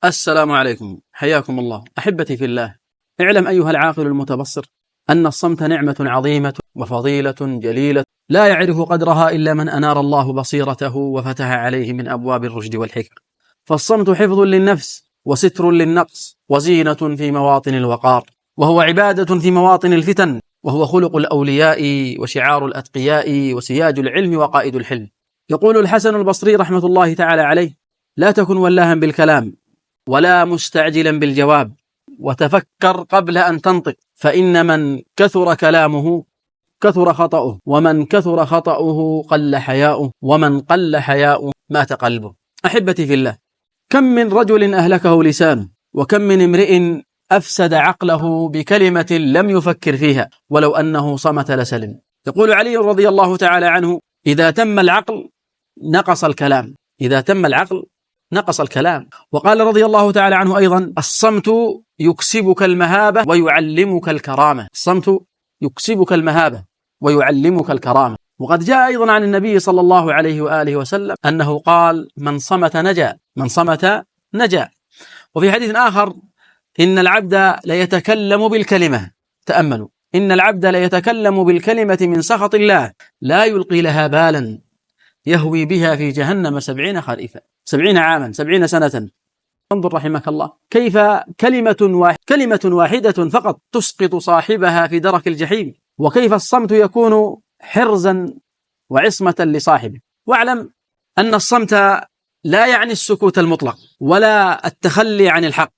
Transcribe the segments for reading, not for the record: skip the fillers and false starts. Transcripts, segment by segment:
السلام عليكم، حياكم الله. أحبتي في الله، اعلم أيها العاقل المتبصر أن الصمت نعمة عظيمة وفضيلة جليلة لا يعرف قدرها إلا من أنار الله بصيرته وفتح عليه من أبواب الرشد والحكم. فالصمت حفظ للنفس وستر للنقص وزينة في مواطن الوقار، وهو عبادة في مواطن الفتن، وهو خلق الأولياء وشعار الأتقياء وسياج العلم وقائد الحلم. يقول الحسن البصري رحمة الله تعالى عليه: لا تكن ولاها بالكلام ولا مستعجلا بالجواب، وتفكر قبل أن تنطق، فإن من كثر كلامه كثر خطأه، ومن كثر خطأه قل حياؤه، ومن قل حياؤه مات قلبه. أحبتي في الله، كم من رجل أهلكه لسانه، وكم من امرئ أفسد عقله بكلمة لم يفكر فيها، ولو أنه صمت لسلم. يقول علي رضي الله تعالى عنه: إذا تم العقل نقص الكلام، إذا تم العقل نقص الكلام. وقال رضي الله تعالى عنه أيضا: الصمت يكسبك المهابة ويعلمك الكرامة. الصمت يكسبك المهابة ويعلمك الكرامة. وقد جاء أيضا عن النبي صلى الله عليه وآله وسلم أنه قال: من صمت نجا، من صمت نجا. وفي حديث آخر: إن العبد ليتكلم بالكلمة، تأملوا، إن العبد ليتكلم بالكلمة من سخط الله لا يلقي لها بالا يهوي بها في جهنم 70 خريفا، 70 عاما، 70 سنة. انظر رحمك الله كيف كلمة واحدة فقط تسقط صاحبها في درك الجحيم، وكيف الصمت يكون حرزا وعصمة لصاحبه. واعلم أن الصمت لا يعني السكوت المطلق، ولا التخلي عن الحق،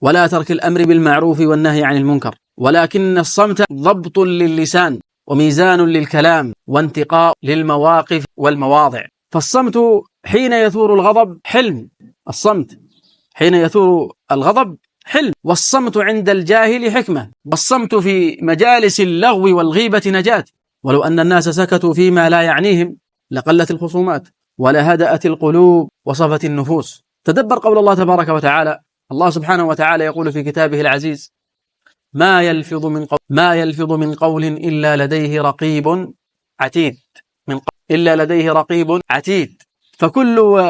ولا ترك الأمر بالمعروف والنهي عن المنكر، ولكن الصمت ضبط للسان وميزان للكلام وانتقاء للمواقف والمواضع. فالصمت حين يثور الغضب حلم، الصمت حين يثور الغضب حلم، والصمت عند الجاهل حكمة، والصمت في مجالس اللغو والغيبة نجاة. ولو أن الناس سكتوا فيما لا يعنيهم لقلت الخصومات ولهدأت القلوب وصفت النفوس. تدبر قول الله تبارك وتعالى. الله سبحانه وتعالى يقول في كتابه العزيز: ما يلفظ من قول إلا لديه رقيب عتيد، إلا لديه رقيب عتيد. فكل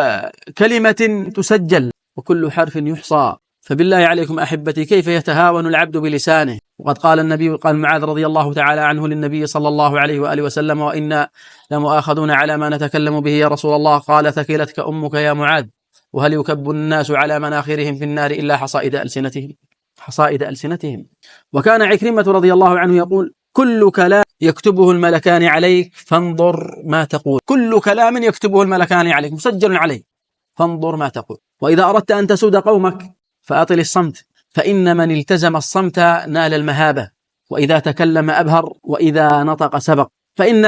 كلمة تسجل وكل حرف يحصى. فبالله عليكم أحبتي، كيف يتهاون العبد بلسانه؟ وقد قال معاذ رضي الله تعالى عنه للنبي صلى الله عليه وآله وسلم: وإنا لمؤاخذون على ما نتكلم به يا رسول الله. قال: ثكلتك أمك يا معاذ، وهل يكب الناس على مناخرهم في النار إلا حصائد ألسنتهم. وكان عكرمة رضي الله عنه يقول: كل كلام يكتبه الملكان عليك فانظر ما تقول. كل كلام يكتبه الملكان عليك مسجل عليك، فانظر ما تقول. وإذا أردت أن تسود قومك فأطل الصمت، فإن من التزم الصمت نال المهابة، وإذا تكلم أبهر، وإذا نطق سبق. فإن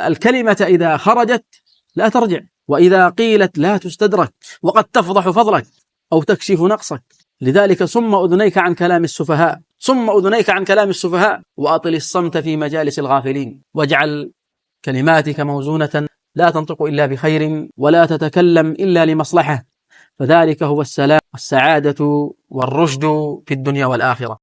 الكلمة إذا خرجت لا ترجع، وإذا قيلت لا تستدرك، وقد تفضح فضلك أو تكشف نقصك. لذلك صم أذنيك عن كلام السفهاء، صم أذنيك عن كلام السفهاء، وأطل الصمت في مجالس الغافلين، واجعل كلماتك موزونة لا تنطق إلا بخير، ولا تتكلم إلا لمصلحة، فذلك هو السلام والسعادة والرشد في الدنيا والآخرة.